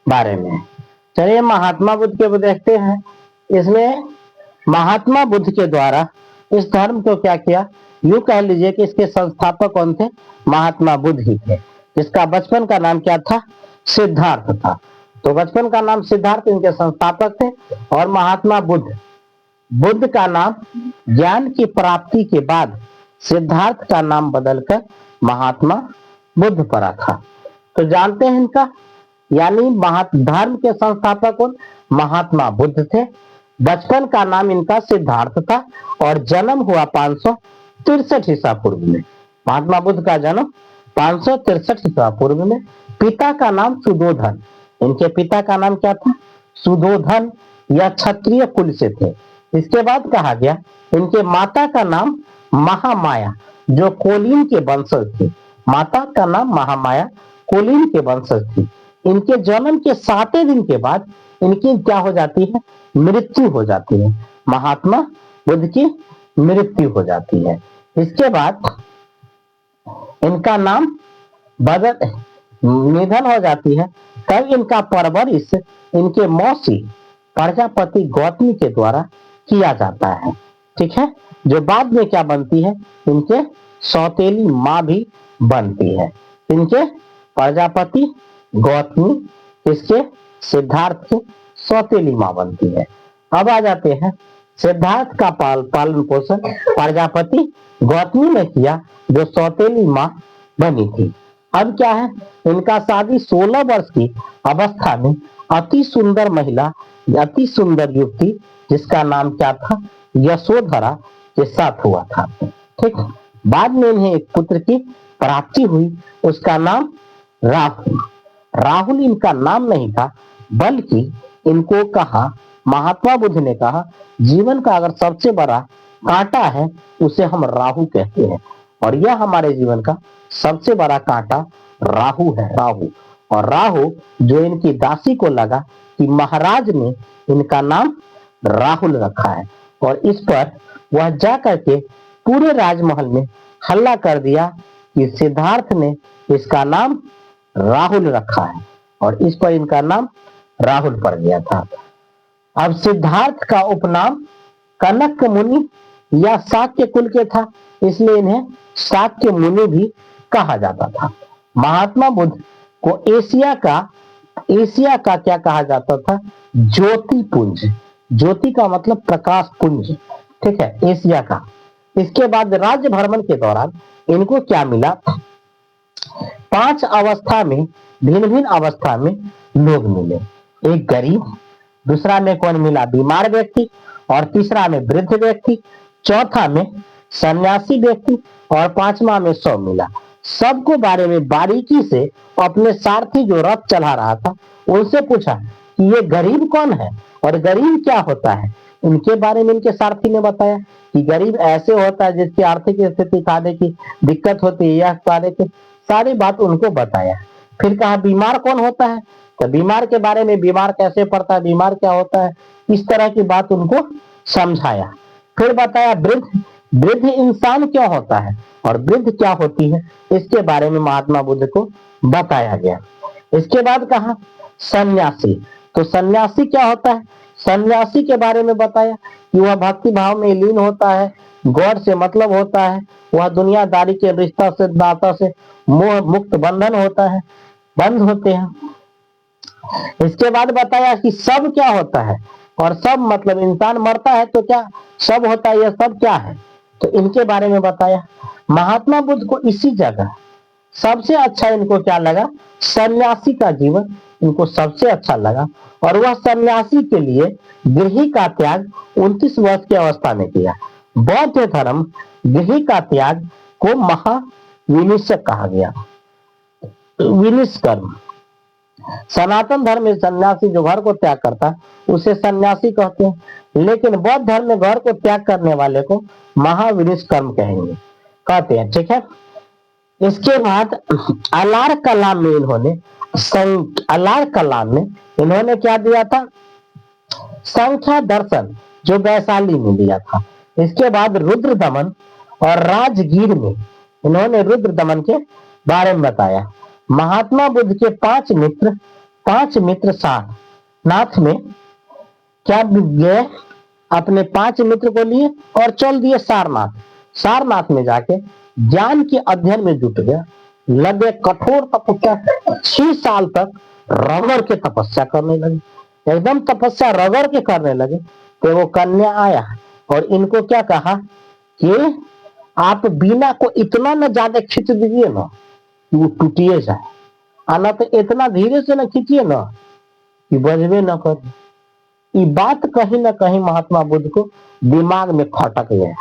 बारे में। चलिए महात्मा बुद्ध के देखते हैं। इसमें महात्मा बुद्ध के द्वारा इस धर्म को क्या किया, यूं कह लीजिए कि इसके संस्थापक कौन थे, महात्मा बुद्ध ही थे, जिसका बचपन का नाम क्या था, सिद्धार्थ था। तो बचपन का नाम सिद्धार्थ इनके संस्थापक थे। और महात्मा बुद्ध, बुद्ध का नाम ज्ञान की प्राप्ति के बाद सिद्धार्थ का नाम बदलकर महात्मा बुद्ध पड़ा था। तो जानते हैं इनका, यानी धर्म के संस्थापक कौन, महात्मा बुद्ध थे। बचपन का नाम इनका सिद्धार्थ था और जन्म हुआ 563 ईसा पूर्व में। महात्मा बुद्ध का जन्म 563 ईसा पूर्व में। पिता का नाम सुधोधन, इनके पिता का नाम क्या था, सुधोधन, या क्षत्रिय कुल से थे। इसके बाद कहा गया इनके माता का नाम महामाया, जो कोलिन के वंशज थे। माता का नाम महामाया, कोलिन के वंशज थी। इनके जन्म के 7वें दिन के बाद इनकी क्या हो जाती है, मृत्यु हो जाती है। महात्मा बुद्ध की मृत्यु हो जाती है। इसके बाद इनका नाम बदल निधन हो जाती है। तब इनका परवरिश इनके मौसी प्रजापति गौतमी के द्वारा किया जाता है, ठीक है, जो बाद में क्या बनती है, इनके सौतेली माँ भी बनती है। इनके प्रजापति गौतमी इसके सिद्धार्थ के सौतेली माँ बनती है। अब आ जाते हैं सिद्धार्थ का पालन पोषण प्रजापति गौतमी ने किया, जो सौतेली माँ बनी थी। अब क्या है, इनका शादी 16 वर्ष की अवस्था में अति सुंदर महिला, अति सुंदर युवती, जिसका नाम क्या था, यशोधरा, के साथ हुआ था, ठीक। बाद में इन्हें एक पुत्र की प्राप्ति हुई, उसका नाम राहुल। राहुल इनका नाम नहीं था, बल्कि इनको कहा, महात्मा बुद्ध ने कहा, जीवन का अगर सबसे बड़ा कांटा है उसे हम राहु कहते हैं, और यह हमारे जीवन का सबसे बड़ा कांटा राहु है, राहु। और राहु जो इनकी दासी को लगा कि महाराज ने इनका नाम राहुल रखा है, और इस पर वह जा करके पूरे राजमहल में हल्ला कर दिया कि सिद्धार्थ ने इसका नाम राहुल रखा है, और इस पर इनका नाम राहुल पड़ गया था। अब सिद्धार्थ का उपनाम कनक मुनि या शाक्य कुल के था, इसलिए इन्हें शाक्य मुनि भी कहा जाता था। महात्मा बुद्ध को एशिया का क्या कहा जाता था, ज्योति पुंज। ज्योति का मतलब प्रकाश पुंज, ठीक है, एशिया का। इसके बाद राज्य भ्रमण के दौरान इनको क्या मिला, 5 अवस्था में, भिन्न भिन्न अवस्था में लोग मिले। एक गरीब, दूसरा में कौन मिला, बीमार व्यक्ति, और तीसरा में वृद्ध व्यक्ति, चौथा में सन्यासी व्यक्ति, और 5वां में शव मिला। सबको बारे में बारीकी से अपने सारथी जो रथ चला रहा था उनसे पूछा कि ये गरीब कौन है और गरीब क्या होता है। इनके बारे में इनके सारथी ने बताया कि गरीब ऐसे होता है जिसकी आर्थिक स्थिति खाने की दिक्कत होती है, यह सारी बात उनको बताया। फिर कहा बीमार कौन होता है, तो बीमार के बारे में, बीमार कैसे पड़ता है, बीमार क्या होता है, इस तरह की बात उनको समझाया। फिर बताया वृद्ध इंसान क्या होता है और वृद्ध क्या होती है, इसके बारे में महात्मा बुद्ध को बताया गया। इसके बाद कहा सन्यासी, तो सन्यासी क्या होता है, सन्यासी के बारे में बताया कि वह भक्ति भाव में लीन होता है, गॉड से मतलब होता है, वह दुनियादारी के रिश्ता से, नाता से मोह मुक्त बंधन होता है, बंद होते हैं। इसके बाद बताया कि सब क्या होता है, और सब मतलब इंसान मरता है तो क्या सब होता है, यह सब क्या है, तो इनके बारे में बताया। महात्मा बुद्ध को इसी जगह सबसे अच्छा इनको क्या लगा, सन्यासी का जीवन इनको सबसे अच्छा लगा, और वह सन्यासी के लिए गृह का त्याग 29 वर्ष की अवस्था में किया। बौद्ध धर्म गृह का त्याग को महाविनिष्क कहा गया, विनिष्कर्म। सनातन धर्म में सन्यासी जो घर को त्याग करता है उसे सन्यासी कहते हैं, लेकिन बौद्ध धर्म में घर को त्याग करने वाले को महाविनिष्कर्म कहते हैं, ठीक है। इसके बाद अलार कलाम में इन्होंने क्या दिया था, संख्या दर्शन जो वैशाली में दिया था। इसके बाद रुद्र दमन और राजगीर में इन्होंने रुद्र दमन के बारे में बताया। महात्मा बुद्ध के 5 मित्र 5 मित्र सारनाथ में क्या गए, अपने 5 मित्र को लिए और चल दिए सारनाथ। सारनाथ में जाके ज्ञान के अध्ययन में जुट गया, लगे कठोर तपस्या, 6 साल तक रगड़ के तपस्या करने लगे, एकदम तपस्या रगड़ के करने लगे। तो वो कन्या आया और इनको क्या कहा कि आप बीना को इतना न ज्यादा खींच दीजिए ना कि वो टूटिए जाए, आना तो इतना धीरे से न खींचिए ना कि बजबे न करे। ये बात कहीं ना कहीं महात्मा बुद्ध को दिमाग में खटक गया,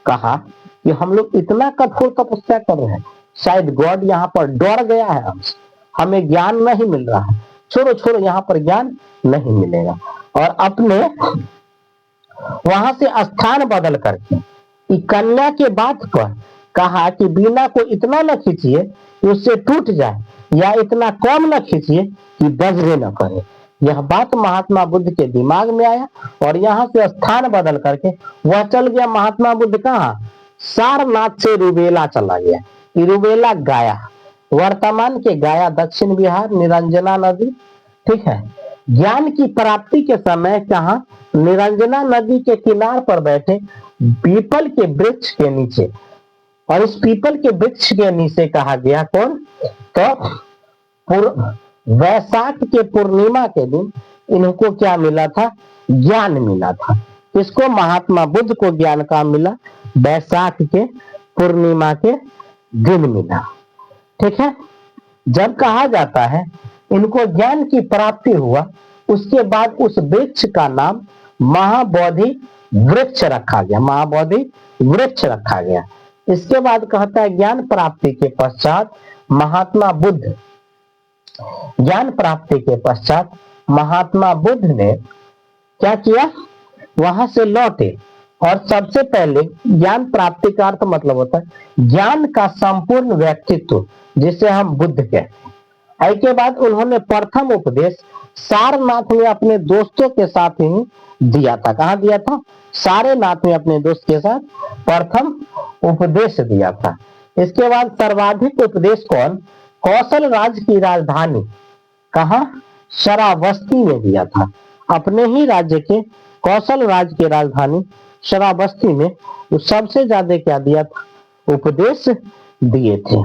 कहा कि हम लोग इतना कठोर तपस्या कर रहे हैं, शायद गॉड यहाँ पर डर गया है हमसे, हमें ज्ञान नहीं मिल रहा है, छोड़ो छोड़ो यहाँ पर ज्ञान नहीं मिलेगा। और अपने वहां से स्थान बदल करके कन्या के बात पर कहा कि बीना को इतना न खींचिए कि उससे टूट जाए, या इतना कम न खींचिए कि बजरे न करे। यह बात महात्मा बुद्ध के दिमाग में आया और यहाँ से स्थान बदल करके वह चल गया। महात्मा बुद्ध कहाँ? सारनाथ से रूबेला चला गया। रूबेला गया, वर्तमान के गया दक्षिण बिहार, निरंजना नदी, ठीक है। ज्ञान की प्राप्ति के समय कहा? निरंजना नदी के किनार पर बैठे पीपल के वृक्ष के नीचे, और इस पीपल के वृक्ष के नीचे कहा गया कौन? तो वैशाख के पूर्णिमा के दिन इनको क्या मिला था? ज्ञान मिला था। किसको? महात्मा बुद्ध को ज्ञान का मिला, वैशाख के पूर्णिमा के दिन मिला, ठीक है। जब कहा जाता है इनको ज्ञान की प्राप्ति हुआ, उसके बाद उस वृक्ष का नाम महाबोधि वृक्ष रखा गया, महाबोधि वृक्ष रखा गया। इसके बाद कहता है ज्ञान प्राप्ति के पश्चात महात्मा बुद्ध, ज्ञान प्राप्ति के पश्चात महात्मा बुद्ध ने क्या किया? वहां से लौटे और सबसे पहले ज्ञान प्राप्ति का अर्थ मतलब होता है ज्ञान का संपूर्ण व्यक्तित्व, जिसे हम बुद्ध कहते हैं। इसके बाद उन्होंने प्रथम उपदेश सारनाथ में अपने दोस्तों के साथ ही दिया था। कहाँ दिया था? सारनाथ में अपने दोस्त के साथ प्रथम उपदेश दिया था। इसके बाद सर्वाधिक उपदेश कौन? कौशल राज्य की राजधानी कहाँ? श्रावस्ती में दिया था। अपने ही राज्य के कौशल राज्य की राजधानी श्रावस्ती में सबसे ज्यादा क्या दिया था? उपदेश दिए थे।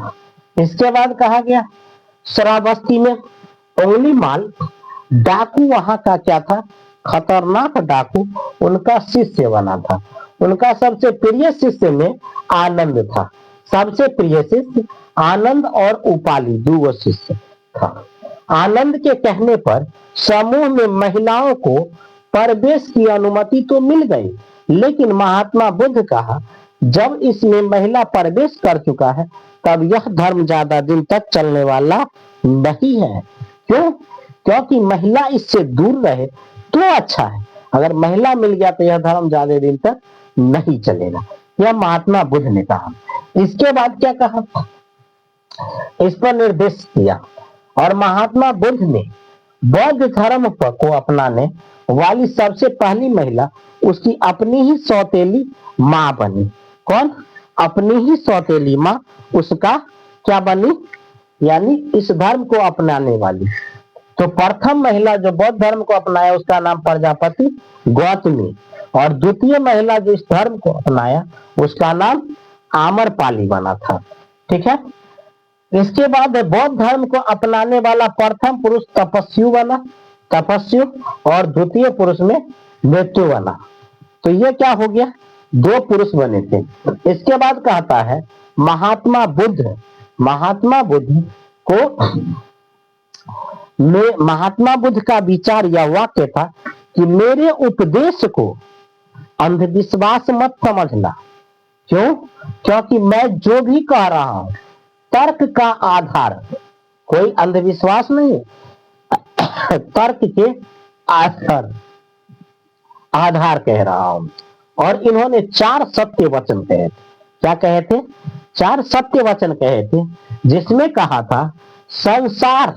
इसके बाद कहा गया श्रावस्ती में अंगुलीमाल डाकू वहां का क्या था? खतरनाक डाकू उनका शिष्य बना था। उनका सबसे प्रिय शिष्य में आनंद था। सबसे प्रिय शिष्य आनंद और उपाली दो शिष्य था। आनंद के कहने पर समूह में महिलाओं को प्रवेश की अनुमति तो मिल गई, लेकिन महात्मा बुद्ध कहा जब इसमें महिला प्रवेश कर चुका है तब यह धर्म ज्यादा दिन तक चलने वाला नहीं है। क्यों? क्योंकि महिला इससे दूर रहे तो अच्छा है, अगर महिला मिल गया तो यह धर्म ज्यादा दिन तक नहीं चलेगा। यह महात्मा बुद्ध ने कहा। इसके बाद क्या कहा? इस पर निर्देश किया और महात्मा बुद्ध ने बौद्ध धर्म को अपनाने वाली सबसे पहली महिला उसकी अपनी ही सौतेली माँ बनी। कौन? अपनी ही सौतेली माँ उसका क्या बनी? यानी इस धर्म को अपनाने वाली। तो प्रथम महिला जो बौद्ध धर्म को अपनाया उसका नाम प्रजापति गौतमी, और द्वितीय महिला जो इस धर्म को अपनाया उसका नाम आम्रपाली बना था, ठीक है। इसके बाद बौद्ध धर्म को अपनाने वाला प्रथम पुरुष तपस्वी बना, तपस्वी, और द्वितीय पुरुष में मृत्यु बना। तो ये क्या हो गया? 2 पुरुष बने थे। इसके बाद कहता है महात्मा बुद्ध, महात्मा बुद्ध को महात्मा बुद्ध का विचार या वाक्य था कि मेरे उपदेश को अंधविश्वास मत समझना। क्यों? क्योंकि मैं जो भी कह रहा हूं तर्क का आधार, कोई अंधविश्वास नहीं, तर्क के आधार कह रहा हूं। और इन्होंने 4 सत्य वचन कहे थे। क्या कहे थे? 4 सत्य वचन कहे थे, जिसमें कहा था संसार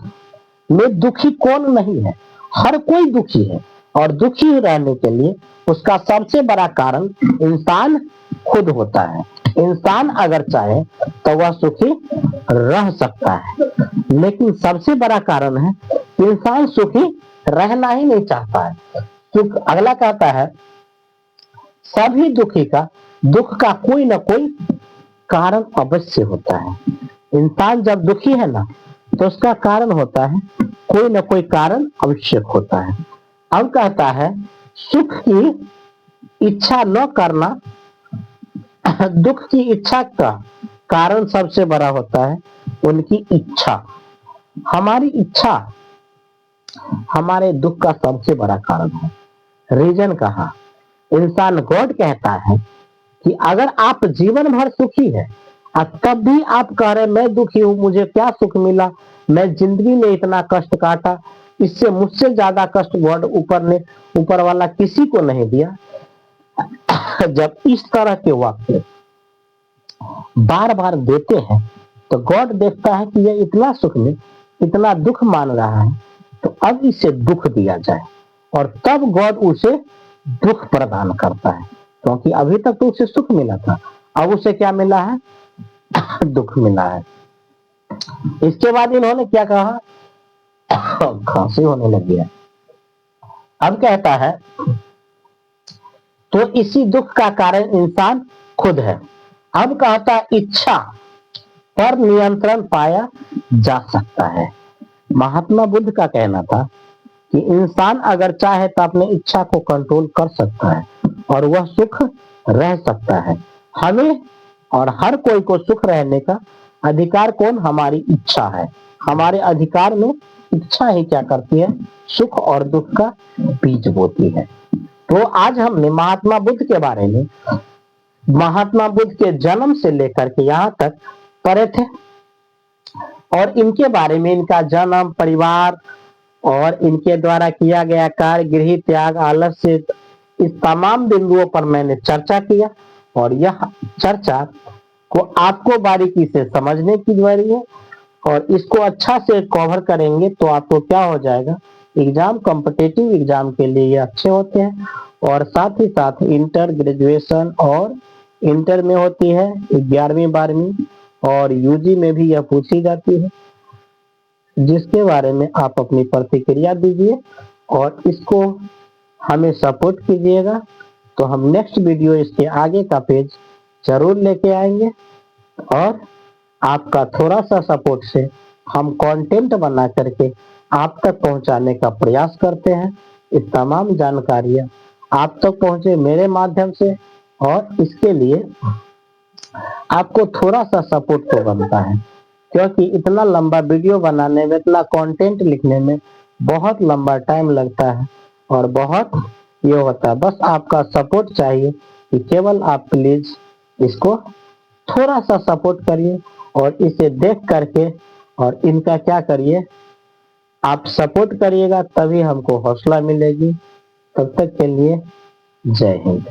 में दुखी कौन नहीं है? हर कोई दुखी है, और दुखी रहने के लिए उसका सबसे बड़ा कारण इंसान खुद होता है। इंसान अगर चाहे तो वह सुखी रह सकता है, लेकिन सबसे बड़ा कारण है इंसान सुखी रहना ही नहीं चाहता है। सुख अगला कहता है सभी दुखी का दुख का कोई ना कोई कारण अवश्य होता है। इंसान जब दुखी है ना तो उसका कारण होता है, कोई ना कोई कारण आवश्यक होता है। अब कहता है सुख की इच्छा न करना दुख की इच्छा का कारण सबसे बड़ा होता है उनकी इच्छा। हमारी इच्छा हमारे दुख का सबसे बड़ा कारण है। रीजन कहा, इंसान गॉड कहता है कि अगर आप जीवन भर सुखी है और तब भी आप कह रहे मैं दुखी हूं, मुझे क्या सुख मिला, मैं जिंदगी में इतना कष्ट काटा, इससे मुझसे ज्यादा कष्ट गॉड ऊपर वाला किसी को नहीं दिया। जब इस तरह के वाक्य बार बार देते हैं तो गॉड देखता है कि यह इतना सुख में इतना दुख मान रहा है, तो अब इसे दुख दिया जाए, और तब गॉड उसे दुख प्रदान करता है, क्योंकि अभी तक तो उसे सुख मिला था, अब उसे क्या मिला है? दुख मिला है। इसके बाद इन्होंने क्या कहा? खांसी होने लगी है। अब कहता है तो इसी दुख का कारण इंसान खुद है। अब कहता इच्छा पर नियंत्रण पाया जा सकता है। महात्मा बुद्ध का कहना था कि इंसान अगर चाहे तो अपने इच्छा को कंट्रोल कर सकता है और वह सुख रह सकता है। हमें और हर कोई को सुख रहने का अधिकार कौन? हमारी इच्छा है। हमारे अधिकार में इच्छा ही क्या करती है? सुख और दुख का बीज बोती है। तो आज हमने महात्मा बुद्ध के बारे में, महात्मा बुद्ध के जन्म से लेकर के यहाँ तक पढ़े थे, और इनके बारे में, इनका जन्म, परिवार और इनके द्वारा किया गया कार्य, गृह त्याग, आलस्य, इस तमाम बिंदुओं पर मैंने चर्चा किया, और यह चर्चा को आपको बारीकी से समझने की जरूरत है, और इसको अच्छा से कवर करेंगे तो आपको क्या हो जाएगा, एग्जाम, कॉम्पिटिटिव एग्जाम के लिए ये अच्छे होते हैं। और साथ ही साथ इंटर, ग्रेजुएशन और इंटर में होती है 11वीं 12वीं, और यूजी में भी यह पूछी जाती है, जिसके बारे में आप अपनी प्रतिक्रिया दीजिए और इसको हमें सपोर्ट कीजिएगा। तो हम नेक्स्ट वीडियो इसके आगे का पेज जरूर लेके आएंगे, और आपका थोड़ा सा सपोर्ट से हम कंटेंट बना करके आप तक पहुंचाने का प्रयास करते हैं। इस तमाम जानकारियां आप तक पहुंचे मेरे माध्यम से, और इसके लिए आपको थोड़ा सा सपोर्ट तो बनता है, क्योंकि इतना लंबा वीडियो बनाने में, इतना कंटेंट लिखने में बहुत लंबा टाइम लगता है और बहुत ये होता है। बस आपका सपोर्ट चाहिए कि केवल आप प्लीज इसको थोड़ा सा सपोर्ट करिए, और इसे देख करके और इनका क्या करिए, आप सपोर्ट करिएगा तभी हमको हौसला मिलेगी। तब तक के लिए जय हिंद।